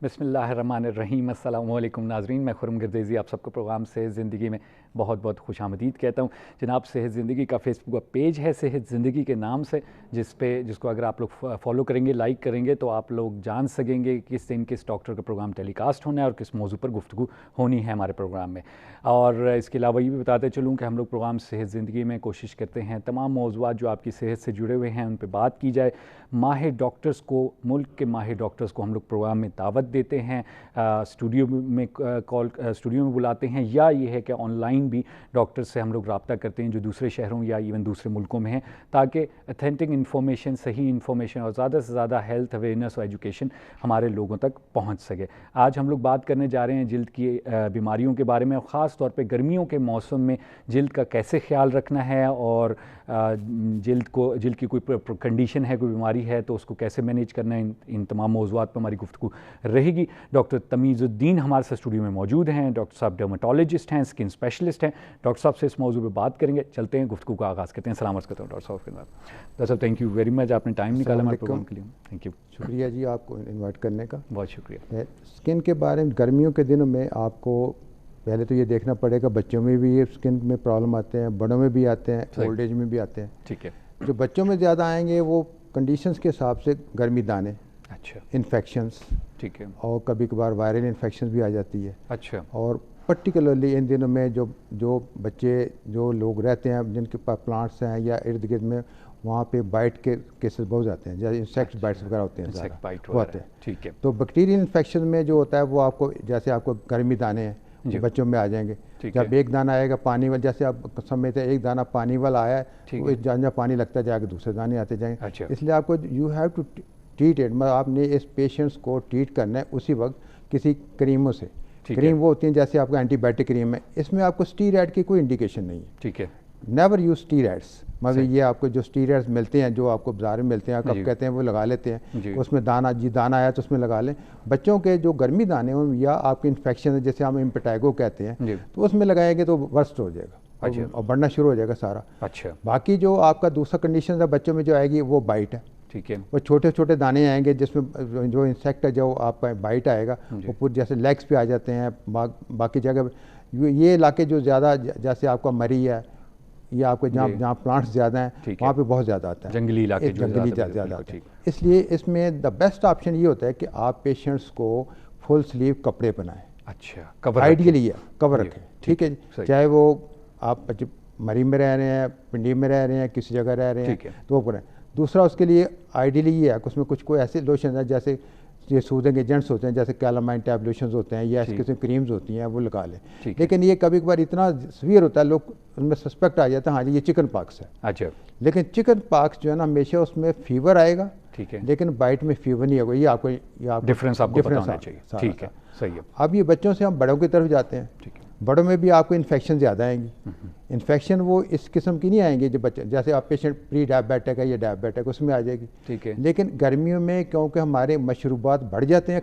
बिस्मिल्लाहिर्रहमानिर्रहीम। अस्सलामु अलैकुम नाज़रीन, मैं खुरम गर्देज़ी आप सबको प्रोग्राम सेहत ज़िंदगी में बहुत बहुत खुशामदीद कहता हूँ। जनाब, सेहत ज़िंदगी का फेसबुक का पेज है सेहत ज़िंदगी के नाम से, जिसको अगर आप लोग फॉलो करेंगे, लाइक करेंगे तो आप लोग जान सकेंगे किस दिन किस डॉक्टर का प्रोग्राम टेलीकास्ट होना है और किस मौजू पर गुफ्तगू होनी है हमारे प्रोग्राम में। और इसके अलावा ये भी बताते चलूँ कि हम लोग प्रोग्राम सेहत ज़िंदगी में कोशिश करते हैं तमाम मौज़ूआत जो आपकी सेहत से जुड़े हुए हैं उन पर बात की जाए। माहिर डॉक्टर्स को, मुल्क के माहिर डॉक्टर्स को हम लोग प्रोग्राम में दावत देते हैं, स्टूडियो में बुलाते हैं, या ये है कि ऑनलाइन भी डॉक्टर से हम लोग रब्ता करते हैं जो दूसरे शहरों या इवन दूसरे मुल्कों में हैं, ताकि अथेंटिक इन्फॉर्मेशन, सही इन्फॉर्मेशन और ज़्यादा से ज़्यादा हेल्थ अवेयरनेस और एजुकेशन हमारे लोगों तक पहुँच सके। आज हम लोग बात करने जा रहे हैं जिल्द की बीमारियों के बारे में, और ख़ास तौर पे गर्मियों के मौसम में जिल्द का कैसे ख्याल रखना है, और जिल्द की कोई कंडीशन है, कोई बीमारी है तो उसको कैसे मैनेज करना है। इन तमाम मौज़ूआत पर हमारी गुफ्तगू रहेगी। डॉक्टर तमीज़ुद्दीन हमारे साथ स्टूडियो में मौजूद हैं। डॉक्टर साहब डर्मेटोलॉजिस्ट हैं, स्किन स्पेशलिस्ट हैं। डॉक्टर साहब से इस मौजू पर बात करेंगे। चलते हैं, गुफ्तगू का आगाज़ करते हैं। सलाम करता हूँ डॉक्टर साहब के बाद। डॉक्टर साहब, थैंक यू वेरी मच, आपने टाइम निकाला हमारे प्रोग्राम के लिए। थैंक यू, शुक्रिया जी आपको इन्वाइट करने का। बहुत शुक्रिया। स्किन के बारे में गर्मियों के दिनों में आपको पहले तो ये देखना पड़ेगा, बच्चों में भी ये स्किन में प्रॉब्लम आते हैं, बड़ों में भी आते हैं, ओल्ड एज में भी आते हैं। ठीक है। जो बच्चों में ज़्यादा आएंगे वो कंडीशंस के हिसाब से गर्मी दाने, अच्छा, इन्फेक्शंस, ठीक है, और कभी कभार वायरल इन्फेक्शंस भी आ जाती है। अच्छा, और पर्टिकुलरली इन दिनों में जो बच्चे, जो लोग रहते हैं जिनके पास प्लांट्स हैं या इर्द गिर्द में, वहाँ पे बाइट के केसेस बहुत आते हैं, जैसे इंसेक्ट बाइट्स वगैरह होते हैं, इंसेक्ट बाइट वो आते हैं। ठीक है। तो बैक्टीरियल इन्फेक्शन में जो होता है वो आपको, जैसे आपको गर्मी दाने हैं वो बच्चों में आ जाएंगे। जब एक दाना आएगा पानी वाला, जैसे आप समझते हैं एक दाना पानी वाला आया है, तो जहाँ पानी लगता जाएगा दूसरे दाने आते जाएंगे। अच्छा। इसलिए आपको you have to treat it, मतलब आपने इस पेशेंट्स को ट्रीट करना है उसी वक्त किसी क्रीमों से। क्रीम वो होती है जैसे आपका एंटीबायोटिक क्रीम है, इसमें आपको स्टीरॉयड की कोई इंडिकेशन नहीं है। ठीक है। नेवर यूज स्टीरॉयड्स, मतलब ये आपको जो स्टीरॉयड्स मिलते हैं, जो आपको बाजार में मिलते हैं, कब कहते हैं वो लगा लेते हैं, उसमें दाना आया तो उसमें लगा लें। बच्चों के जो गर्मी दाने हों या आपके इन्फेक्शन है, जैसे हम इम्पेटाइगो कहते हैं, तो उसमें लगाएंगे तो वर्स्ट हो जाएगा और बढ़ना शुरू हो जाएगा सारा। अच्छा। बाकी जो आपका दूसरा कंडीशन है बच्चों में जो आएगी वो बाइट है। ठीक है। वो छोटे छोटे दाने आएंगे जिसमें जो इंसेक्ट है, जो आपका बाइट आएगा वो पूरे जैसे लेग्स पे आ जाते हैं, बाकी जगह ये इलाके जो ज़्यादा, जैसे आपका मरी है या आपको जहाँ प्लांट्स ज़्यादा हैं वहाँ पे बहुत ज़्यादा आता है, जंगली इलाके ज़्यादा आता है। इसलिए इसमें द बेस्ट ऑप्शन ये होता है कि आप पेशेंट्स को फुल स्लीव कपड़े पहनाएं। अच्छा, कवर आइडियली है कवर रखें, ठीक है। चाहे वो आप मरी में रह रहे हैं, पिंडी में रह रहे हैं, किसी जगह रह रहे हैं, तो वो करें। दूसरा उसके लिए आइडियली ये है कि उसमें कुछ कोई ऐसे लोशन है, जैसे ये सूदिंग एजेंट्स होते हैं, जैसे कैलामाइन टैबलेशंस होते हैं या इस किस्म क्रीम्स होती हैं, वो लगा लें। लेकिन ये कभी कभार इतना सीवियर होता है, लोग उनमें सस्पेक्ट आ जाता है हाँ जी ये चिकन पॉक्स है। अच्छा। लेकिन चिकन पॉक्स जो है ना, हमेशा उसमें फीवर आएगा, ठीक है, लेकिन बाइट में फीवर नहीं होगा। ये आपको डिफरेंस आपको पता होना चाहिए। ठीक है, सही है। अब ये बच्चों से हम बड़ों की तरफ जाते हैं। ठीक है। बड़ों में भी आपको इन्फेक्शन ज़्यादा आएंगी। इन्फेक्शन वो इस किस्म की नहीं आएंगी जो बच्चे, जैसे आप पेशेंट प्री डायबिटिक है या डायबिटिक, उसमें आ जाएगी। ठीक है। लेकिन गर्मियों में क्योंकि हमारे मशरूबात बढ़ जाते हैं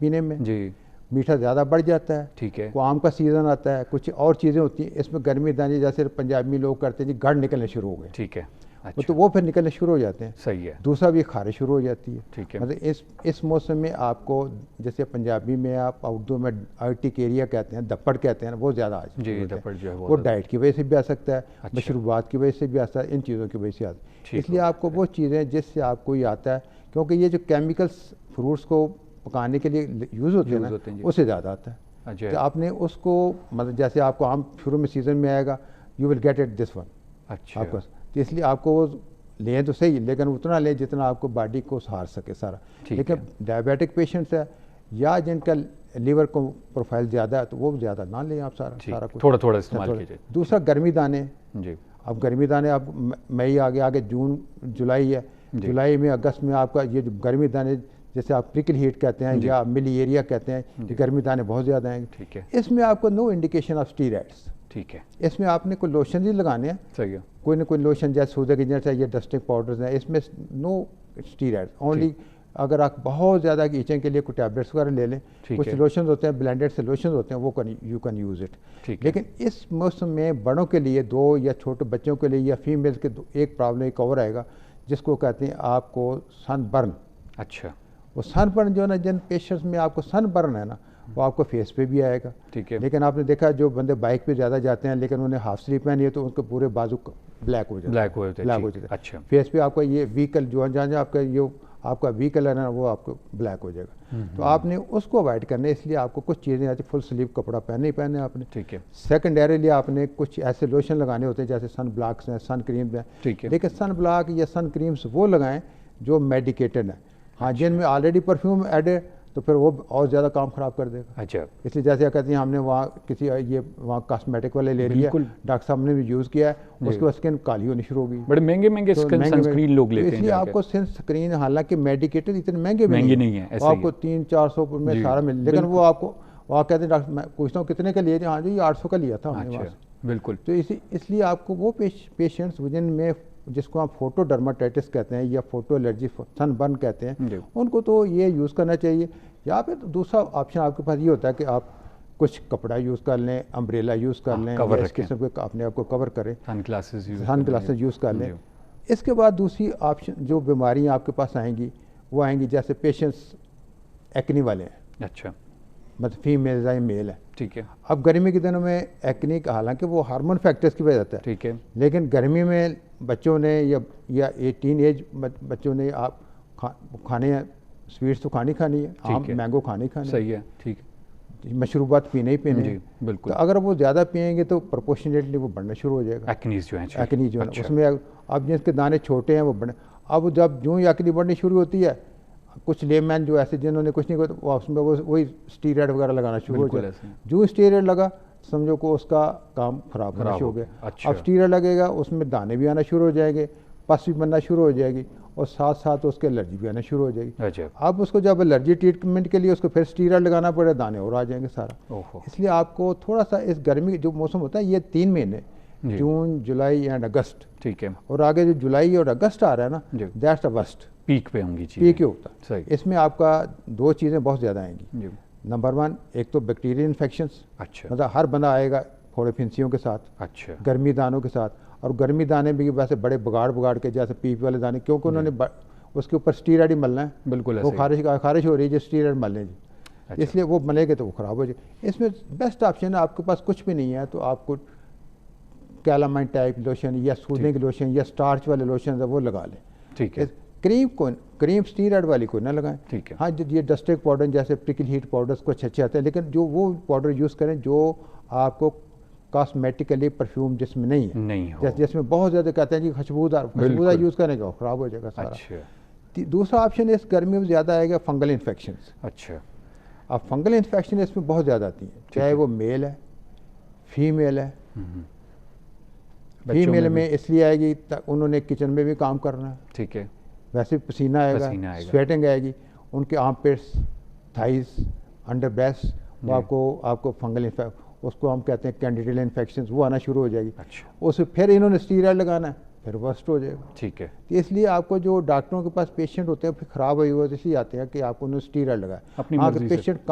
पीने में जी, मीठा ज़्यादा बढ़ जाता है। ठीक है। आम का सीज़न आता है, कुछ और चीज़ें होती हैं, इसमें गर्मी दाने जैसे पंजाबी लोग करते हैं जी, गढ़ निकलने शुरू हो गए। ठीक है। अच्छा। तो वो फिर निकलने शुरू हो जाते हैं। सही है। दूसरा भी खारिश शुरू हो जाती है। ठीक है। मतलब इस मौसम में आपको, जैसे पंजाबी में आप, उर्दू में आर्टिक एरिया कहते हैं, दप्पड़ कहते हैं, वो ज़्यादा जी, दप्पड़ जो है वो डाइट की वजह से भी आ सकता है। अच्छा। मशरूबात की वजह से भी आ सकता है, इन चीज़ों की वजह से आता है। इसलिए आपको वो चीज़ें जिससे आपको ये आता है, क्योंकि ये जो केमिकल्स फ्रूट्स को पकाने के लिए यूज़ होते हैं ना, उससे ज़्यादा आता है। तो आपने उसको, मतलब जैसे आपको आम शुरू में सीज़न में आएगा, you will get it this one. अच्छा। आपको तो इसलिए आपको वो लें तो सही, लेकिन उतना लें जितना आपको बॉडी को सहार सके सारा। लेकिन डायबिटिक पेशेंट्स है या जिनका लीवर को प्रोफाइल ज़्यादा है, तो वो ज़्यादा ना लें आप सारा कुछ, थोड़ा थोड़ा इस्तेमाल कीजिए। दूसरा गर्मी दाने जी, अब गर्मी दाने आप मई आगे जून जुलाई है, जुलाई में अगस्त में आपका ये जो गर्मी दाने, जैसे आप प्रिकल हीट कहते हैं या मिली एरिया कहते हैं, गर्मी दाने बहुत ज़्यादा आएंगे। ठीक है। इसमें आपको नो इंडिकेशन ऑफ स्टीरॉयड्स। ठीक है। इसमें आपने कोई लोशन नहीं लगाने हैं। सही है। कोई ना कोई लोशन, जैसे सूदिंग एजेंट्स है या डस्टिंग पाउडर्स हैं, इसमें नो स्टीरॉयड्स। ओनली अगर आप बहुत ज़्यादा कीचन के लिए कोई टैबलेट्स वगैरह ले लें, कुछ लोशन होते हैं, ब्लेंडेड से लोशन होते हैं, वो यू कैन यूज़ इट। लेकिन इस मौसम में बड़ों के लिए दो, या छोटे बच्चों के लिए या फीमेल्स के एक प्रॉब्लम एक और आएगा, जिसको कहते हैं आपको सनबर्न। अच्छा। वो सनबर्न जो है ना, जिन पेशेंट्स में आपको सनबर्न है ना, वो आपको फेस पे भी आएगा। ठीक है। लेकिन आपने देखा जो बंदे बाइक पे ज़्यादा जाते हैं लेकिन उन्हें हाफ स्लीव पहनी है तो उनके पूरे बाजू ब्लैक हो जाता है, ब्लैक हो जाता है। अच्छा। फेस पे आपका ये व्हीकल जो जहाँ आपका ये आपका व्हीकल है ना, वो आपको ब्लैक हो जाएगा। तो आपने उसको अवॉइड करना है, इसलिए आपको कुछ चीज़ें आती, फुल स्लीव कपड़ा पहने ही पहने आपने। ठीक है। सेकेंडरीली आपने कुछ ऐसे लोशन लगाने होते हैं जैसे सन ब्लॉक्स हैं, सन क्रीम्स हैं। ठीक है। लेकिन सन ब्लॉक या सन क्रीम्स वो लगाएं जो मेडिकेटेड है। हाँ, जिनमें ऑलरेडी परफ्यूम एड है तो फिर वो और ज़्यादा काम ख़राब कर देगा। अच्छा। इसलिए जैसे कहते हैं हमने वहाँ किसी ये वहाँ कॉस्मेटिक वाले ले लिया, डॉक्टर साहब ने भी यूज़ किया है, उसके बाद स्किन काली होनी शुरू हो गई। बड़े महंगे महंगे सनस्क्रीन लोग लेते हैं। इसलिए आपको सनस्क्रीन हालांकि मेडिकेटेड इतने महंगे नहीं है, आपको 300-400 में सारा मिल, लेकिन वो आपको वहाँ कहते हैं डॉक्टर मैं पूछता हूँ कितने का लिए थे, हाँ जी 800 का लिया था हमने वहाँ से। बिल्कुल। तो इसलिए आपको वो पेशेंट्स जिनमें जिसको आप फोटो डर्माटाइटिस कहते हैं या फोटो एलर्जी सनबर्न कहते हैं, उनको तो ये यूज़ करना चाहिए। या फिर दूसरा ऑप्शन आपके पास ये होता है कि आप कुछ कपड़ा यूज़ कर लें, अम्ब्रेला यूज़ कर लें, या इस किस्म के अपने आप को कवर करें, सन ग्लासेस यूज़ कर लें। इसके बाद दूसरी ऑप्शन जो बीमारियाँ आपके पास आएंगी वो आएंगी जैसे पेशेंट्स एक्नी वाले हैं। अच्छा। मतलब फीमेल या मेल है। ठीक है। अब गर्मी के दिनों में एक्नी हालांकि वो हार्मोन फैक्टर्स की वजह से है। ठीक है। लेकिन गर्मी में बच्चों ने या टीन एज बच्चों ने आप खाने हैं, स्वीट्स तो खानी है, आम मैंगो खानी। सही है। ठीक है। मशरूबात पीने ही पीने। जी बिल्कुल। तो अगर वो ज़्यादा पिएंगे तो प्रोपोर्शनेटली वो बढ़ना शुरू हो जाएगा। एक्नीज जो है अच्छा। उसमें अब जिसके दाने छोटे हैं वो बढ़ने, अब जब यूँ ही एक्नी बढ़नी शुरू होती है, कुछ लेमैन जो ऐसे जिन्होंने कुछ नहीं किया उसमें वही स्टीरॉयड वगैरह लगाना शुरू हो जाए। जो स्टीरॉयड लगा समझो को उसका काम खराब होना शुरू हो गया। अच्छा। अब स्टीरॉयड लगेगा उसमें दाने भी आना शुरू हो जाएंगे, पस भी बनना शुरू हो जाएगी और साथ साथ उसके एलर्जी भी आना शुरू हो जाएगी। अब उसको जब एलर्जी ट्रीटमेंट के लिए उसको फिर स्टीरॉयड लगाना पड़े, दाने और आ जाएंगे सारा। इसलिए आपको थोड़ा सा इस गर्मी जो मौसम होता है ये 3 महीने जून जुलाई एंड अगस्त। ठीक है। और आगे जो जुलाई और अगस्त आ रहा है ना, दैट्स द वर्स्ट, पीक पे होंगी चीज़ें। पीक ही होता है। इसमें आपका 2 चीज़ें बहुत ज़्यादा आएंगी। नंबर 1 एक तो बैक्टीरियल इन्फेक्शंस। अच्छा। मतलब हर बंदा आएगा फोड़े फिंसियों के साथ। अच्छा। गर्मी दानों के साथ, और गर्मी दाने भी वैसे बड़े बिगाड़ के जैसे पीप वाले दाने, क्योंकि उन्होंने उसके ऊपर स्टीरॉयड ही मलना है। बिल्कुल। वो खारिश हो रही है जो स्टीरॉयड मलने जी। अच्छा। इसलिए वो मलेंगे तो वो ख़राब हो जाए। इसमें बेस्ट ऑप्शन है, आपके पास कुछ भी नहीं है तो आपको कैलामाइन टाइप लोशन या सूदिंग लोशन या स्टार्च वाले लोशन है वो लगा लें। ठीक है। क्रीम स्टीरॉयड वाली को ना लगाएं। ठीक है। हाँ, ये डस्टिक पाउडर जैसे प्रिकल हीट पाउडर्स कुछ अच्छे आते हैं, लेकिन जो वो पाउडर यूज़ करें जो आपको कॉस्मेटिकली परफ्यूम जिसमें नहीं है, जिसमें बहुत ज़्यादा कहते हैं जी खुशबूदार यूज़ करेंगे वो ख़राब हो जाएगा सारा। अच्छा। दूसरा ऑप्शन इस गर्मी में ज़्यादा आएगा फंगल इन्फेक्शन। अच्छा। अब फंगल इन्फेक्शन इसमें बहुत ज़्यादा आती हैं, चाहे वो मेल है फीमेल है। फीमेल में इसलिए आएगी उन्होंने किचन में भी काम करना है। ठीक है। वैसे पसीना आएगा, स्वेटिंग आएगी, उनके आर्म पिट्स, थाइस, अंडर ब्रेस्ट, वो आपको फंगल इन्फेक्शन, उसको हम कहते हैं कैंडिडियल इन्फेक्शन, वो आना शुरू हो जाएगी। अच्छा। उसे फिर इन्होंने स्टीरॉयड लगाना है, फिर वर्स्ट हो जाएगा। ठीक है। तो इसलिए आपको जो डॉक्टरों के पास पेशेंट होते हैं फिर ख़राब हुए हुए इसलिए आते हैं कि आपको उन्होंने स्टीरॉयड लगाया। हाँ, पेशेंट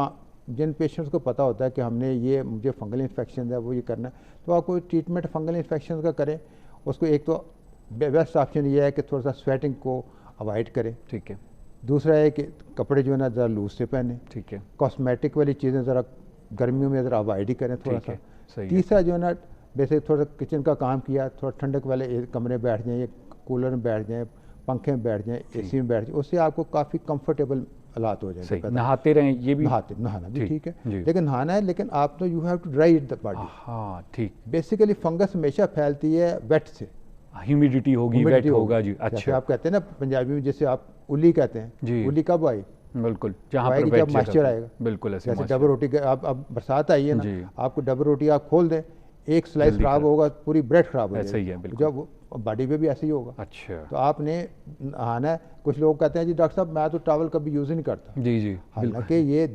जिन पेशेंट्स को पता होता है कि हमने ये मुझे फंगल इन्फेक्शन है वो ये करना है, तो आपको ट्रीटमेंट फंगल इन्फेक्शन का करें। उसको एक तो बेस्ट ऑप्शन ये है कि थोड़ा सा स्वेटिंग को अवॉइड करें। ठीक है। दूसरा है कि कपड़े जो है ना ज़रा लूज से पहने। ठीक है। कॉस्मेटिक वाली चीज़ें ज़रा गर्मियों में ज़रा अवॉइड ही करें थोड़ा सा। तीसरा जो है ना वैसे थोड़ा किचन का काम किया, थोड़ा ठंडक वाले कमरे में बैठ जाएँ, कूलर में बैठ जाएँ, पंखे में बैठ जाएँ, AC में बैठ जाएँ, उससे आपको काफ़ी कंफर्टेबल हालात हो जाएंगे। नहाते रहें, ये भी नहाना भी ठीक है, लेकिन नहाना है, लेकिन आप तो you have to dry it the body. हाँ ठीक। बेसिकली फंगस हमेशा फैलती है वेट से, ह्यूमिडिटी होगी, वेट होगा जी। अच्छा। आप कहते हैं ना पंजाबी में जैसे आप उली कहते हैं जी, उली कब आई? बिल्कुल, जहाँ पर जब मॉइस्चर आएगा। बिल्कुल ऐसे। जैसे डबल रोटी अब बरसात आई है ना, आपको डबल रोटी आप खोल दें, एक स्लाइस खराब होगा, पूरी ब्रेड खराब हो जाएगी। ऐसे ही है बिल्कुल। जब बॉडी पे भी ऐसे ही होगा। अच्छा। तो आपने नहाना है। कुछ लोग कहते हैं जी डॉक्टर साहब मैं तो टॉवल कभी यूज़ ही नहीं करता। जी जी। हालांकि ये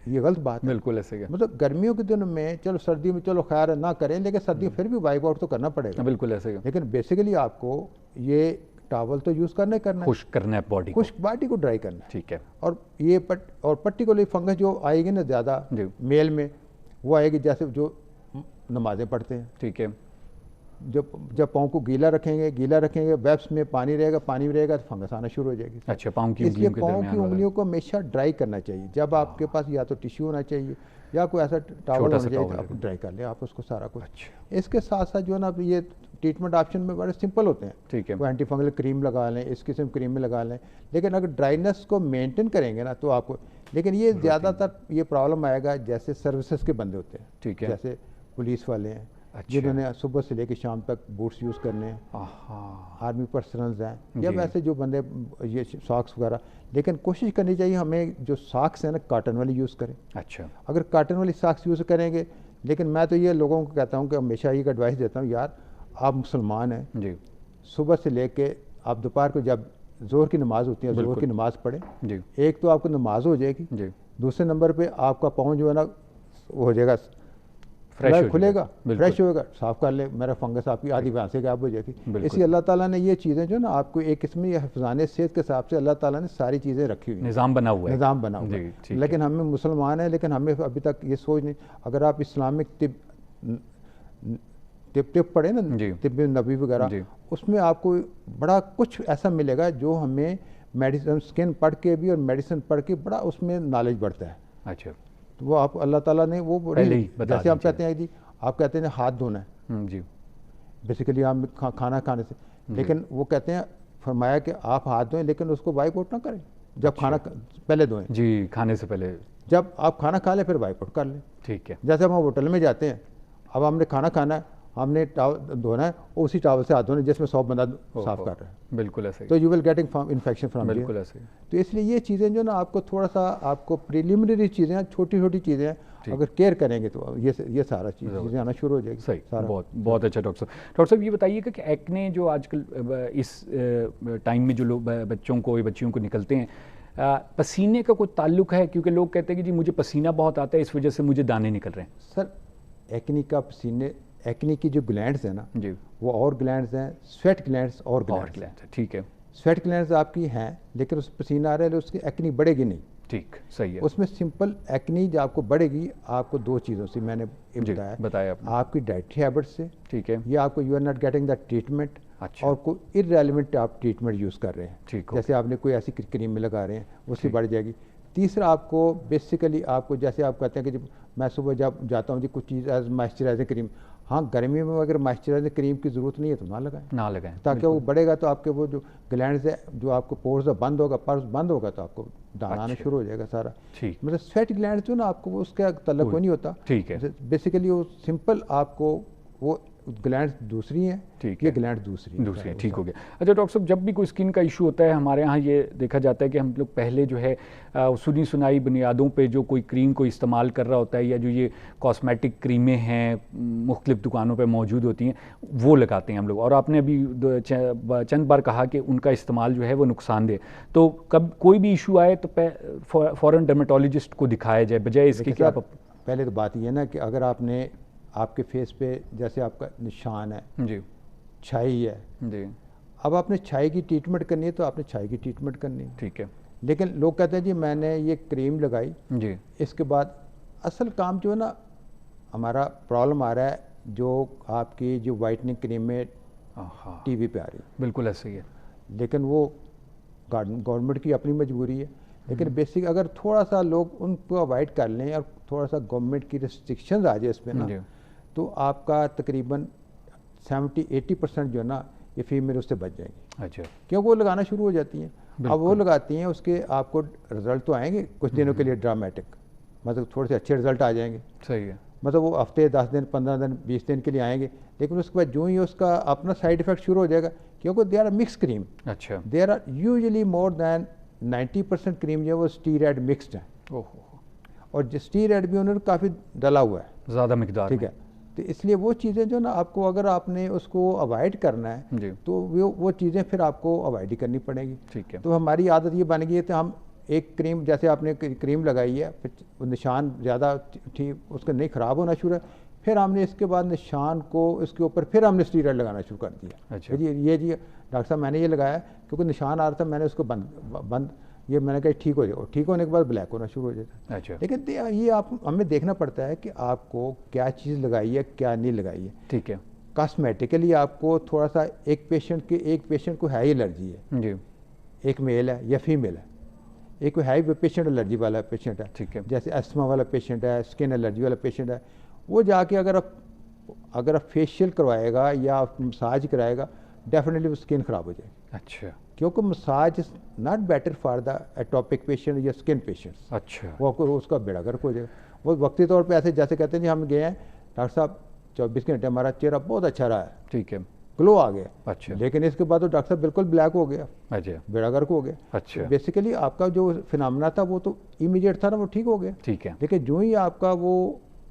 गलत बात है। बिल्कुल ऐसे है। मतलब गर्मियों के दिनों में चलो, सर्दी में चलो खैर ना करें, लेकिन सर्दी फिर भी वाइप आउट तो करना पड़ेगा। बिल्कुल ऐसे है। लेकिन बेसिकली आपको ये टॉवल तो यूज़ करना है, खुश्क करना है बॉडी, खुश्क बॉडी को ड्राई करना है। ठीक है। और ये पर्टिकुलरली फंगस जो आएगी ना ज़्यादा मेल में, वो आएगी जैसे जो नमाज़ें पढ़ते हैं। ठीक है। जब पाँव को गीला रखेंगे, वेब्स में पानी रहेगा तो फंगस आना शुरू हो जाएगी। अच्छा, पाँव की इसलिए पाँव की उंगलियों को हमेशा ड्राई करना चाहिए। जब आपके पास या तो टिश्यू होना चाहिए या कोई ऐसा टॉवल होना चाहिए, तो आप ड्राई कर लें आप उसको सारा कुछ। अच्छा। इसके साथ साथ जो है ना, ये ट्रीटमेंट ऑप्शन में बड़े सिंपल होते हैं। ठीक है, वो एंटी फंगल क्रीम लगा लें, इस किस्म क्रीम में लगा लें, लेकिन अगर ड्राइनेस को मेंटेन करेंगे ना तो आपको, लेकिन ये ज़्यादातर ये प्रॉब्लम आएगा जैसे सर्विसेज के बंदे होते हैं। ठीक है, जैसे पुलिस वाले हैं। अच्छा। जिन्होंने सुबह से लेकर शाम तक बूट्स यूज़ करने हैं, आर्मी पर्सनल्स हैं, या वैसे जो बंदे ये सॉक्स वगैरह, लेकिन कोशिश करनी चाहिए हमें जो सॉक्स हैं ना कॉटन वाली यूज़ करें। अच्छा। अगर कॉटन वाली सॉक्स यूज़ करेंगे, लेकिन मैं तो ये लोगों को कहता हूँ कि हमेशा ये एडवाइस देता हूँ, यार आप मुसलमान हैं जी, सुबह से लेके आप दोपहर को जब जोहर की नमाज़ होती है, जोहर की नमाज़ पढ़ें जी। एक तो आपको नमाज हो जाएगी जी, दूसरे नंबर पे आपका पाँव जो है ना वो हो जाएगा फ्रेश, खुलेगा, फ्रेश होगा, साफ कर ले, मेरा फंगस आपकी आधी वहाँ से गायब हो जाएगी। इसलिए अल्लाह ताला ने ये चीज़ें जो ना आपको एक किस्म हिफ़ाज़ान सेहत के हिसाब से अल्लाह ताला ने सारी चीज़ें रखी हुई, निज़ाम बना हुआ है। लेकिन हमें मुसलमान है, लेकिन हमें अभी तक ये सोच नहीं, अगर आप इस्लामिक टिप पढ़े ना, तिब नबी वगैरह, उसमें आपको बड़ा कुछ ऐसा मिलेगा जो हमें मेडिसिन स्किन पढ़ के भी और मेडिसिन पढ़ के बड़ा उसमें नॉलेज बढ़ता है। अच्छा। तो वो आप अल्लाह ताला ने वो जैसे आप कहते हैं जी, आप कहते हैं हाथ धोना है जी, बेसिकली आप खाना खाने से, लेकिन वो कहते हैं फरमाया कि आप हाथ धोएं लेकिन उसको वाइप आउट ना करें जब खाना पहले धोएं जी, खाने से पहले। जब आप खाना खा लें फिर वाइप आउट कर लें। ठीक है। जैसे हम होटल में जाते हैं, अब हमने खाना खाना है, हमने टावल धोना है, उसी टावल से हाथ धोना जिसमें 100 बंदा साफ कर रहा है। बिल्कुल ऐसे। तो you will getting infection from, बिल्कुल ऐसे। तो इसलिए ये चीज़ें जो ना आपको थोड़ा सा आपको प्रिलिमिनरी चीज़ें, छोटी छोटी चीज़ें अगर केयर करेंगे तो ये सारा चीज़ें आना शुरू हो जाएगी। सही, बहुत अच्छा डॉक्टर साहब। डॉक्टर साहब ये बताइए कि एक्ने जो आजकल इस टाइम में जो लोग बच्चों को या बच्चियों को निकलते हैं, पसीने का कोई ताल्लुक है? क्योंकि लोग कहते हैं कि जी मुझे पसीना बहुत आता है, इस वजह से मुझे दाने निकल रहे हैं। सर एक्ने का पसीने, एक्ने की जो ग्लैंड्स हैं ना जी, वो और ग्लैंड्स हैं, स्वेट ग्लैंड्स और ग्लैंड्स है। ठीक है। स्वेट ग्लैंड्स आपकी हैं, लेकिन उस पसीना आ रहा है, उसकी एक्ने बढ़ेगी नहीं। ठीक, सही है। उसमें सिंपल एक्ने जो आपको बढ़ेगी आपको दो चीज़ों से, मैंने बताया आपकी डाइटरी हैबिट से। ठीक है। ये आपको you are not getting the treatment. अच्छा। और कोई इररेलेवेंट आप ट्रीटमेंट यूज़ कर रहे हैं। ठीक, जैसे आपने कोई ऐसी क्रीम में लगा रहे हैं उसकी बढ़ जाएगी। तीसरा आपको बेसिकली आपको जैसे आप कहते हैं कि जब मैं सुबह जब जाता हूँ जी कुछ चीज़ एज मॉइस्चराइजिंग क्रीम, हाँ गर्मी में अगर मॉइस्चराइजिंग क्रीम की ज़रूरत नहीं है तो ना लगाएं ताकि वो बढ़ेगा तो आपके वो जो ग्लैंड्स है, जो आपको पोर्स बंद होगा, पर्स बंद होगा तो आपको दाना आना शुरू हो जाएगा सारा। ठीक। मतलब स्वेट ग्लैंड्स जो ना आपको वो उसका तल्लुक वो नहीं होता। ठीक है। बेसिकली वो सिंपल आपको वो ग्लैंड्स दूसरी हैं, ठीक है, ये ग्लैंड दूसरी है। ठीक हो गया। अच्छा डॉक्टर साहब, जब भी कोई स्किन का इशू होता है हमारे यहाँ ये देखा जाता है कि हम लोग पहले जो है सुनी सुनाई बुनियादों पे जो कोई क्रीम को इस्तेमाल कर रहा होता है, या जो ये कॉस्मेटिक क्रीमें हैं मुख्तलिफ दुकानों पे मौजूद होती हैं वो लगाते हैं हम लोग। और आपने अभी चंद बार कहा कि उनका इस्तेमाल जो है वो नुकसानदेह, तो कब कोई भी इशू आए तो फ़ौरन डर्मेटोलॉजिस्ट को दिखाया जाए, बजाय इसके कि आप। पहले तो बात ये ना कि अगर आपने आपके फेस पे जैसे आपका निशान है जी, छाई है जी, अब आपने छाई की ट्रीटमेंट करनी है तो आपने छाई की ट्रीटमेंट करनी है। ठीक है। लेकिन लोग कहते हैं जी मैंने ये क्रीम लगाई जी, इसके बाद असल काम जो है ना हमारा प्रॉब्लम आ रहा है जो आपकी जो वाइटनिंग क्रीम में टीवी पे आ रही है। बिल्कुल ऐसे ही है, लेकिन वो गवर्नमेंट की अपनी मजबूरी है। लेकिन बेसिक अगर थोड़ा सा लोग उनको अवॉइड कर लें और थोड़ा सा गवर्नमेंट की रिस्ट्रिक्शंस आ जाए इसमें ना, तो आपका तकरीबन 70-80% जो है ना ये फीमेल उससे बच जाएंगी। अच्छा। क्योंकि वो लगाना शुरू हो जाती हैं। अब वो लगाती हैं, उसके आपको रिजल्ट तो आएंगे कुछ दिनों के लिए ड्रामेटिक, मतलब थोड़े से अच्छे रिजल्ट आ जाएंगे। सही है। मतलब वो हफ्ते 10 दिन 15 दिन 20 दिन के लिए आएंगे, लेकिन उसके बाद जो ही उसका अपना साइड इफेक्ट शुरू हो जाएगा, क्योंकि दे आर मिक्स क्रीम। अच्छा। There are usually more than 90% cream जो है वो स्टीरॉयड मिक्सड है। ओहो। और जो स्टीरॉयड भी उन्होंने काफ़ी डाला हुआ है, ज़्यादा मिकदार। ठीक है। तो इसलिए वो चीज़ें जो ना आपको अगर आपने उसको अवॉइड करना है तो वो चीज़ें फिर आपको अवॉइड ही करनी पड़ेगी। ठीक है। तो हमारी आदत ये बन गई है, तो हम एक क्रीम जैसे आपने क्रीम लगाई है, फिर निशान ज़्यादा ठीक उसका नहीं ख़राब होना शुरू है, फिर हमने इसके बाद निशान को इसके ऊपर फिर हमने स्टीरॉयड लगाना शुरू कर दिया। अच्छा। ये जी डॉक्टर साहब मैंने ये लगाया क्योंकि निशान आ रहा था, मैंने उसको बंद ये मैंने कहा ठीक हो जाएगा, ठीक होने के बाद ब्लैक होना शुरू हो जाता है। अच्छा। लेकिन ये आप हमें देखना पड़ता है कि आपको क्या चीज़ लगाई है क्या नहीं लगाई है। ठीक है। कॉस्मेटिकली आपको थोड़ा सा एक पेशेंट को है एलर्जी है जी, एक मेल है या फीमेल है, एक है पेशेंट एलर्जी वाला पेशेंट है, ठीक है, जैसे अस्थमा वाला पेशेंट है, स्किन एलर्जी वाला पेशेंट है, वो जाके अगर आप फेशियल करवाएगा या मसाज कराएगा, डेफिनेटली वो स्किन ख़राब हो जाएगी। अच्छा, क्योंकि massage is not better for the atopic patient या स्किन पेशेंट्स। अच्छा, वो आपको उसका बेड़ा गर्क हो जाएगा। वो वक्ती तौर पे ऐसे जैसे कहते हैं जी हम गए हैं डॉक्टर साहब 24 घंटे हमारा चेहरा बहुत अच्छा रहा है, ठीक है, ग्लो आ गया, अच्छा, लेकिन इसके बाद तो डॉक्टर साहब बिल्कुल ब्लैक हो गया, अच्छा, बेड़ा गर्क हो गया। अच्छा, तो बेसिकली आपका जो फिनोमेना था वो तो इमीडिएट था ना, वो ठीक हो गया, ठीक है, लेकिन जो ही आपका वो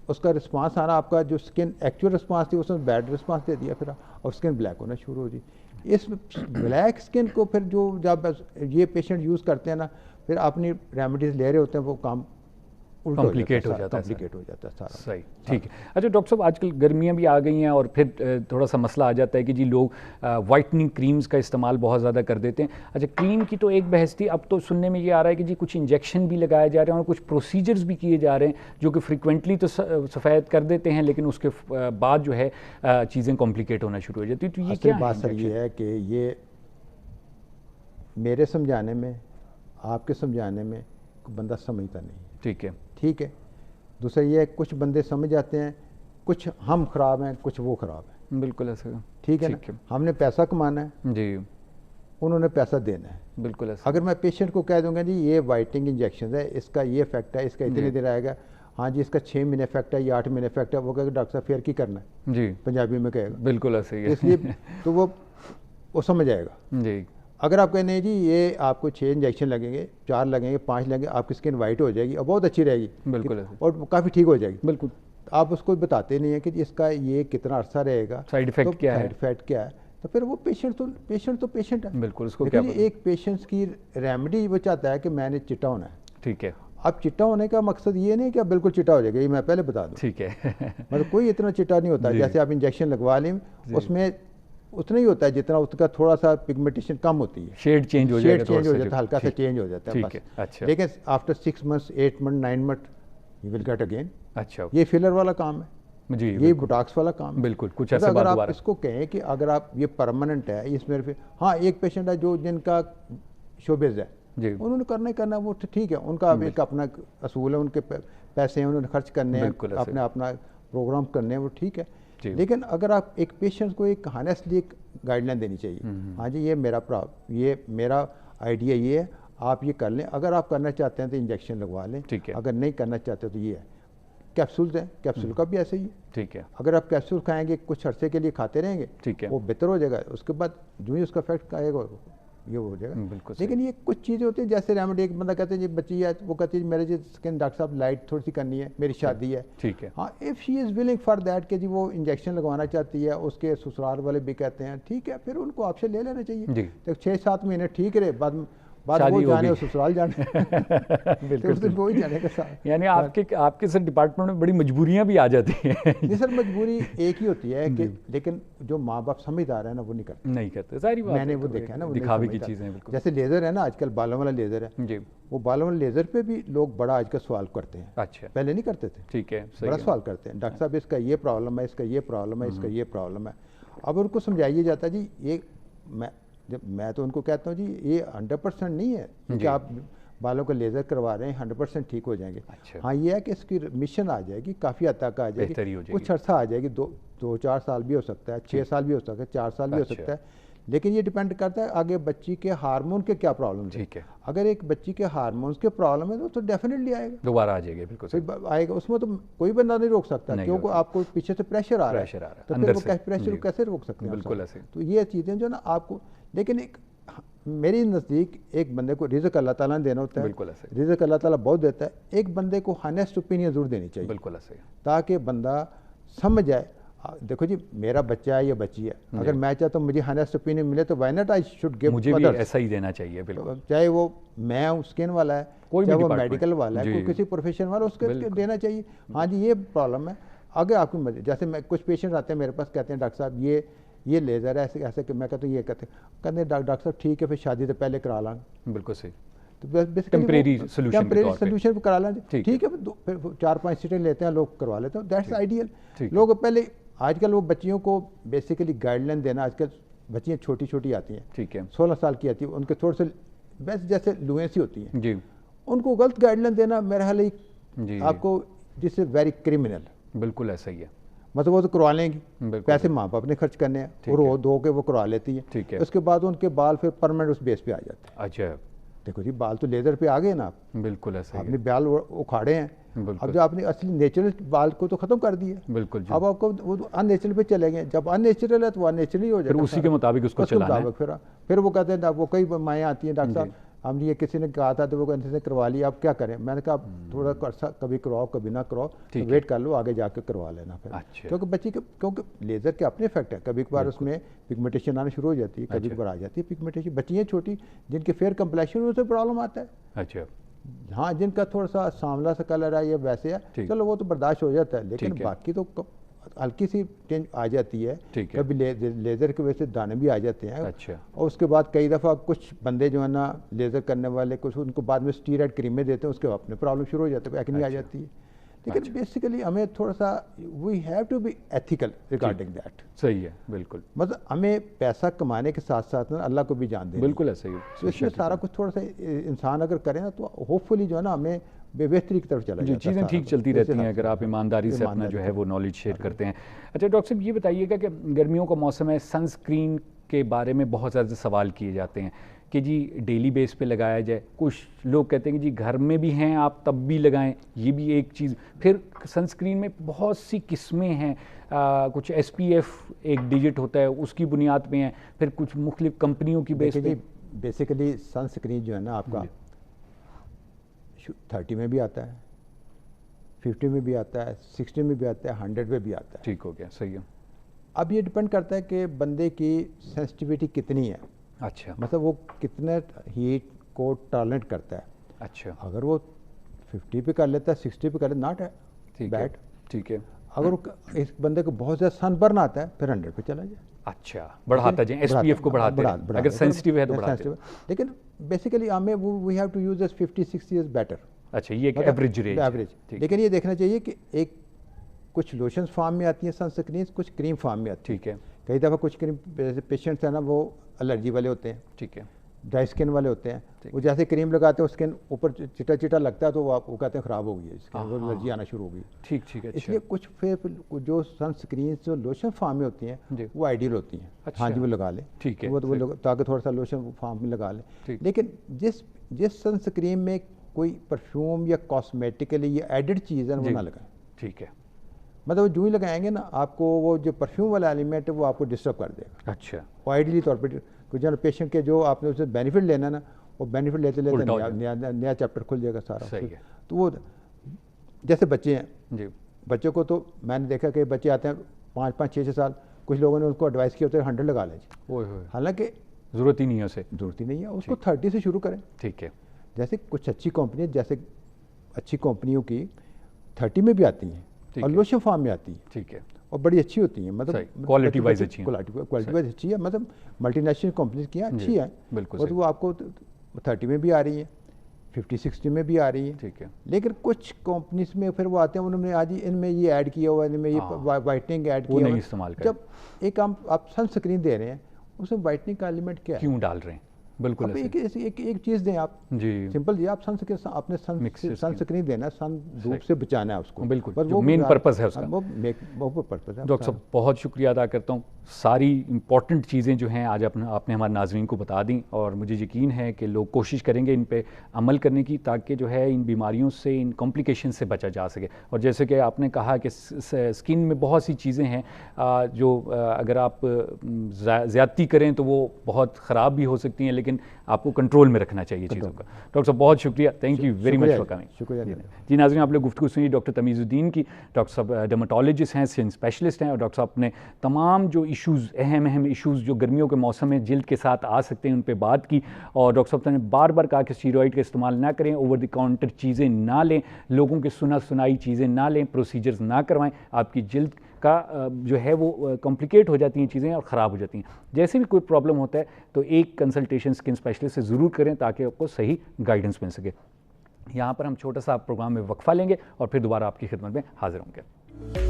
उसका रिस्पांस आना, आपका जो स्किन एक्चुअल रिस्पांस थी उसमें बैड रिस्पांस दे दिया फिर, और स्किन ब्लैक होना शुरू हो गई। इस ब्लैक स्किन को फिर जो जब ये पेशेंट यूज़ करते हैं ना, फिर अपनी रेमेडीज ले रहे होते हैं, वो काम कॉम्प्लिकेट हो जाता है, कॉम्प्लिकेट हो जाता है सारा। सही, ठीक है। अच्छा डॉक्टर साहब, आजकल गर्मियाँ भी आ गई हैं और फिर थोड़ा सा मसला आ जाता है कि जी लोग वाइटनिंग क्रीम्स का इस्तेमाल बहुत ज़्यादा कर देते हैं। अच्छा, क्रीम की तो एक बहस थी, अब तो सुनने में ये आ रहा है कि जी कुछ इंजेक्शन भी लगाए जा रहे हैं और कुछ प्रोसीजर्स भी किए जा रहे हैं जो कि फ्रिक्वेंटली तो सफ़ेद कर देते हैं, लेकिन उसके बाद जो है चीज़ें कॉम्प्लिकेट होना शुरू हो जाती है। तो ये क्या बात सर ये है कि ये मेरे समझाने में, आपके समझाने में बंदा समझता नहीं है, ठीक है, ठीक है। दूसरा ये है कुछ बंदे समझ जाते हैं, कुछ हम ख़राब हैं, कुछ वो ख़राब है, बिल्कुल ऐसा, ठीक है ना। हमने पैसा कमाना है जी, उन्होंने पैसा देना है, बिल्कुल ऐसा। अगर मैं पेशेंट को कह दूंगा जी ये वाइटनिंग इंजेक्शन है, इसका ये इफेक्ट है, इसका इतने देर आएगा, हाँ जी इसका 6 महीने इफेक्ट है या 8 महीने इफेक्ट है, वो कहेगा डॉक्टर साहब फिर की करना है, जी, पंजाबी में कहेगा, बिल्कुल ऐसे ही है। इसलिए तो वो समझ आएगा। जी, अगर आप कहने जी ये आपको 6 इंजेक्शन लगेंगे, 4 लगेंगे, 5 लगेंगे, आपकी स्किन वाइट हो जाएगी और बहुत अच्छी रहेगी, बिल्कुल ऐसे, और काफ़ी ठीक हो जाएगी, बिल्कुल। आप उसको बताते नहीं है कि इसका ये कितना अर्सा रहेगा, साइड इफेक्ट क्या है, साइड इफेक्ट क्या है, तो फिर वो पेशेंट तो पेशेंट है, बिल्कुल। उसको क्या देखिए एक पेशेंट्स की रेमेडी वो चाहता है कि मैंने चिट्टा होना है, ठीक है, अब चिट्टा होने का मकसद ये नहीं कि आप बिल्कुल चिट्टा हो जाएगा, ये मैं पहले बता दूं, ठीक है। मतलब कोई इतना चिट्टा नहीं होता, जैसे आप इंजेक्शन लगवा लें उसमें उतना ही होता है जितना उसका थोड़ा सा पिगमेंटेशन कम होती है, शेड चेंज हो जाएगा, हल्का सा चेंज हो जाता है बस। अच्छा, लेकिन after 6 months 8 month 9 month you will get again. अच्छा, ये फिलर वाला काम है जी, ये बोटॉक्स वाला काम है, बिल्कुल। कुछ तो ऐसे अगर बात आप दोबारा इसको कहें कि अगर आप ये परमानेंट है इसमें फिर, हाँ एक पेशेंट है जो जिनका शोबेज है जी, उन्होंने करना ही करना, वो ठीक है, उनका एक अपना असूल है, उनके पैसे हैं, उन्होंने खर्च करने हैं, अपने अपना प्रोग्राम करने हैं, वो ठीक है। लेकिन अगर आप एक पेशेंट को एक हानेस्टली एक गाइडलाइन देनी चाहिए, हाँ जी ये मेरा आइडिया ये है, आप ये कर लें, अगर आप करना चाहते हैं तो इंजेक्शन लगवा लें, ठीक है, अगर नहीं करना चाहते तो ये है। कैप्सूल्स हैं, कैप्सूल का भी ऐसे ही है, ठीक है, अगर आप कैप्सूल खाएंगे कुछ अरसे के लिए खाते रहेंगे, ठीक है, वो बेहतर हो जाएगा, उसके बाद जो ही उसका इफेक्ट आएगा ये हो जाएगा, बिल्कुल। लेकिन ये कुछ चीज़ें होती हैं जैसे रेमेडी, एक बंदा कहते हैं जी बच्ची है, वो कहती है मेरे जी स्किन डॉक्टर साहब लाइट थोड़ी सी करनी है, मेरी शादी है, ठीक है, हाँ if she is willing for that कि जी वो इंजेक्शन लगवाना चाहती है, उसके ससुराल वाले भी कहते हैं ठीक है, फिर उनको ऑप्शन ले लेना चाहिए, तो 6-7 महीने ठीक रहे, बाद वो जाने और ससुराल जाने बिल्कुल, वो ही जाने का साथ। यानी आपके सर डिपार्टमेंट में बड़ी मजबूरियां भी आ जाती हैं। नहीं सर, मजबूरी एक ही होती है कि, लेकिन जो माँ बाप समझदार है ना वो नहीं करते सारी बात मैंने वो देखा है ना, वो दिखावे की चीज़ें, बिल्कुल। जैसे लेज़र है ना आजकल, बालों वाला लेज़र है जी, वो बालों वाले लेज़र पे भी लोग बड़ा आजकल सवाल करते हैं, अच्छा, पहले नहीं करते थे, ठीक है, बड़ा सवाल करते हैं, डॉक्टर साहब इसका ये प्रॉब्लम है, इसका ये प्रॉब्लम है, इसका ये प्रॉब्लम है। अब उनको समझाइए जाता जी ये मैं तो उनको कहता हूँ जी ये 100% नहीं है कि आप बालों का लेज़र करवा रहे हैं 100% ठीक हो जाएंगे। अच्छा। हाँ ये है कि इसकी मिशन आ जाएगी, काफ़ी हद तक आ जाएगी, कुछ अर्सा आ जाएगी, 2-4 साल भी हो सकता है, 6 साल भी हो सकता है, 4 साल भी हो सकता है, लेकिन ये डिपेंड करता है आगे बच्ची के हार्मोन के क्या प्रॉब्लम है। अगर एक बच्ची के हार्मोन्स के प्रॉब्लम है तो डेफिनेटली आएगा, दोबारा आ जाएगा, बिल्कुल आएगा, उसमें तो कोई बंदा नहीं रोक सकता, क्योंकि आपको पीछे से प्रेशर आ रहा है, तो फिर वो प्रेशर को कैसे रोक सकते हैं, बिल्कुल ऐसे। तो ये चीज़ें जो ना आपको, लेकिन एक मेरी नज़दीक एक बंदे को रिज़्क अल्लाह ताला ने देना होता है, बिल्कुल ऐसे, रिज़्क अल्लाह ताला बहुत देता है, एक बंदे को हॉनेस्ट ओपिनियन ज़रूर देनी चाहिए, बिल्कुल ऐसे, ताकि बंदा समझ जाए देखो जी मेरा बच्चा है या बच्ची है, अगर मैं चाहता हूँ मुझे हॉनेस्ट ओपिनियन मिले तो why not I should give, मुझे भी ऐसा ही देना चाहिए, बिल्कुल, चाहे वो मैं हूँ स्किन वाला है, चाहे वो मेडिकल वाला है, कोई किसी प्रोफेशन वाला, उसके देना चाहिए। हाँ जी ये प्रॉब्लम है, अगर आपकी मर्जी, जैसे मैं कुछ पेशेंट आते हैं मेरे पास, कहते हैं डॉक्टर साहब ये लेज़र है ऐसे कि मैं कहता हूँ ये कहते हैं डॉक्टर साहब ठीक है फिर शादी से पहले करा लांगे, बिल्कुल सही, तो टेम्परेरी सोल्यूशन करा लें, ठीक है, फिर 4-5 सीटें लेते हैं लोग, करवा लेते हैं, दैट्स आइडियल। लोग पहले आजकल वो बच्चियों को बेसिकली गाइडलाइन देना, आजकल बच्चियाँ छोटी छोटी आती हैं, ठीक है, 16 साल की आती है, उनके थोड़े से बस जैसे लुएंसी होती हैं जी, उनको गलत गाइडलाइन देना मेरा ख्याल है आपको दिस इज वेरी क्रिमिनल। बिल्कुल ऐसा ही है। मतलब वो तो करवा लेंगी, पैसे माँ बाप ने खर्च करने हैं और वो दो के वो करवा लेती है, ठीक है, उसके बाद उनके बाल फिर परमानेंट उस बेस पे आ जाते हैं। अच्छा, देखो जी बाल तो लेजर पे आ गए ना आप, बिल्कुल ऐसा आपने बाल उखाड़े हैं, अब जो आपने असली नेचुरल बाल को तो खत्म कर दिया, बिल्कुल, अब आपको वो अननेचुरल पे चले गए, जब अननेचुरल है तो वो अननेचुरल ही हो जाएगा, उसी के मुताबिक उसको चलाना है। फिर वो कहते हैं, वो कई माएँ आती हैं, डॉक्टर साहब हम ये किसी ने कहा था तो वो किसी ने करवा लिया, अब क्या करें। मैंने कहा थोड़ा कभी करवाओ कभी ना करवाओ, तो वेट कर लो, आगे जाके करवा लेना फिर। अच्छा। क्योंकि बच्चे के, क्योंकि लेज़र के अपने इफेक्ट है, कभी कभार उसमें पिगमेंटेशन आना शुरू हो जाती है, कभी कभार आ जाती है पिगमेंटेशन। बच्चियाँ छोटी जिनके फेयर कम्प्लेक्शन में उसे प्रॉब्लम आता है। अच्छा, हाँ, जिनका थोड़ा सा सांवला सा कलर है या वैसे है, चलो वो तो बर्दाश्त हो जाता है, लेकिन बाकी तो हल्की सी टेंज आ जाती है, कभी लेज़र की वजह से दाने भी आ जाते हैं। अच्छा। और उसके बाद कई दफ़ा कुछ बंदे जो है ना लेज़र करने वाले, कुछ उनको बाद में स्टीरॉइड क्रीमें देते हैं, उसके बाद अपने प्रॉब्लम शुरू हो जाते हैं, एक्ने आ जाती है। लेकिन बेसिकली हमें थोड़ा सा we have to be ethical regarding that. सही है, बिल्कुल। मतलब हमें पैसा कमाने के साथ साथ ना अल्लाह को भी जान दें, बिल्कुल ऐसा ही। तो इसमें सारा कुछ थोड़ा सा इंसान अगर करे ना तो होपफुली जो है ना हमें बेहतरी की तरफ चला जाता है, चीज़ें ठीक चलती रहती हैं अगर आप ईमानदारी से अपना जो है वो नॉलेज शेयर करते हैं। अच्छा डॉक्टर साहब, ये बताइएगा कि गर्मियों का मौसम है, सनस्क्रीन के बारे में बहुत ज़्यादा सवाल किए जाते हैं कि जी डेली बेस पे लगाया जाए, कुछ लोग कहते हैं कि जी घर में भी हैं आप तब भी लगाएं, ये भी एक चीज़। फिर सनस्क्रीन में बहुत सी किस्में हैं, कुछ SPF एक डिजिट होता है उसकी बुनियाद पे हैं, फिर कुछ मुख्तलिफ कंपनियों की बेस पे। बेसिकली सनस्क्रीन जो है ना आपका 30 में भी आता है, 50 में भी आता है, 60 में भी आता है, 100 में भी आता है। ठीक हो गया, सही है। अब ये डिपेंड करता है कि बंदे की सेंसिटिविटी कितनी है। अच्छा, मतलब वो कितने हीट को टॉलरेट करता है। अच्छा, अगर वो 50 पे कर लेता है, 60 पे कर लेता है, नॉट है बैड। ठीक है। अगर इस बंदे को बहुत ज़्यादा सनबर्न आता है फिर 100 पे चला जाए। अच्छा, बढ़ाता जाए, SPF को बढ़ाते हैं, अगर सेंसिटिव है तो बढ़ाते हैं। लेकिन बेसिकली हमें we have to use 50-60 is better. अच्छा, ये एक एवरेज रेंज है। एवरेज, लेकिन ये देखना चाहिए कि एक कुछ लोशन फॉर्म में आती है सनस्क्रीन, कुछ क्रीम फॉर्म में आती है। ठीक है। कई दफ़ा कुछ क्रीम पेशेंट्स हैं ना वो एलर्जी वाले होते हैं, ठीक है, ड्राई स्किन वाले होते हैं, वो जैसे क्रीम लगाते हैं स्किन ऊपर चिटा चिटा लगता है तो वो कहते हैं ख़राब हो गई है स्किन, वो एलर्जी आना शुरू हो गई। ठीक ठीक है। इसलिए कुछ फिर जो सनस्क्रीन जो लोशन फॉर्म में होती हैं वो आइडियल होती हैं। हाँ जी, वो लगा लें, ठीक है, वो ताकि थोड़ा सा लोशन फॉर्म में लगा लें। लेकिन जिस सनस्क्रीन में कोई परफ्यूम या कॉस्मेटिकली या एडिड चीज़ है वो ना लगाएं। ठीक है। मतलब जो ही लगाएंगे ना आपको वो जो परफ्यूम वाला एलिमेंट है वो आपको डिस्टर्ब कर देगा। अच्छा, और आइडियली तौर पर जो पेशेंट के जो आपने उससे बेनिफिट लेना ना, वो बेनिफिट लेते लेते नया चैप्टर खुल जाएगा सारा। सही है। तो वो जैसे बच्चे हैं जी, बच्चों को तो मैंने देखा कि बच्चे आते हैं 5-5, 6-6 साल, कुछ लोगों ने उनको एडवाइस किया होता है 100 लगा लें, हालांकि ज़रूरत ही नहीं है उसे, ज़रूरत ही नहीं है, उसको 30 से शुरू करें। ठीक है। जैसे कुछ अच्छी कंपनी, जैसे अच्छी कंपनियों की 30 में भी आती हैं और लोशन फॉर्म में आती है, ठीक है, और बड़ी अच्छी होती हैं, मतलब क्वालिटी वाइज अच्छी है, क्वालिटी वाइज अच्छी है, मतलब मल्टीनेशनल कंपनीज की अच्छी है बिल्कुल, और वो आपको 30 में भी आ रही है, 50-60 में भी आ रही है। ठीक है। लेकिन कुछ कंपनीज में फिर वो आते हैं, उन्होंने आज इनमें ये ऐड किया हुआ है, इनमें ये वाइटनिंग ऐड किया हुआ है, इस्तेमाल करें। जब एक आप सनस्क्रीन दे रहे हैं उसमें वाइटनिंग का एलिमेंट क्या है, क्यों डाल रहे हैं? बिल्कुल एक चीज़ दें आप जी, सिंपल जी, आप सनस्क्रीन अपने सनस्क्रीन देना, सन धूप से बचाना है उसको, बिल्कुल, वो मेन पर्पस है उसका, वो पर्पस है। डॉक्टर साहब बहुत शुक्रिया अदा करता हूँ, सारी इंपॉर्टेंट चीज़ें जो हैं आज आपने हमारे नाज़रीन को बता दी, और मुझे यकीन है कि लोग कोशिश करेंगे इन पे अमल करने की, ताकि जो है इन बीमारियों से, इन कॉम्प्लिकेशन से बचा जा सके। और जैसे कि आपने कहा कि स्किन में बहुत सी चीज़ें हैं जो अगर आप ज़्यादती करें तो वो बहुत ख़राब भी हो सकती हैं, लेकिन आपको कंट्रोल में रखना चाहिए चीज़ों का। डॉक्टर साहब बहुत शुक्रिया, thank you very much for coming. शुक्रिया जी। नाज़रीन, आप लोग गुफ्तगू सुनिए डॉक्टर तमीज़ुद्दीन की। डॉक्टर साहब डर्मेटोलॉजिस्ट हैं, स्किन स्पेशलिस्ट हैं, और डॉक्टर साहब अपने तमाम जो इशूज़, अहम इशूज़ जो गर्मियों के मौसम में जिल्द के साथ आ सकते हैं उन पर बात की। और डॉक्टर साहब ने बार बार कहा कि स्टीरॉइड का इस्तेमाल ना करें, ओवर द काउंटर चीज़ें ना लें, लोगों के सुनाई चीज़ें ना लें, प्रोसीजर्स ना करवाएं, आपकी जिल्द का जो है वो कॉम्प्लिकेट हो जाती हैं चीज़ें और ख़राब हो जाती हैं। जैसे भी कोई प्रॉब्लम होता है तो एक कंसल्टेशन स्किन स्पेशलिस्ट से ज़रूर करें, ताकि आपको सही गाइडेंस मिल सके। यहाँ पर हम छोटा सा प्रोग्राम में वक्फा लेंगे और फिर दोबारा आपकी खिदमत में हाजिर होंगे।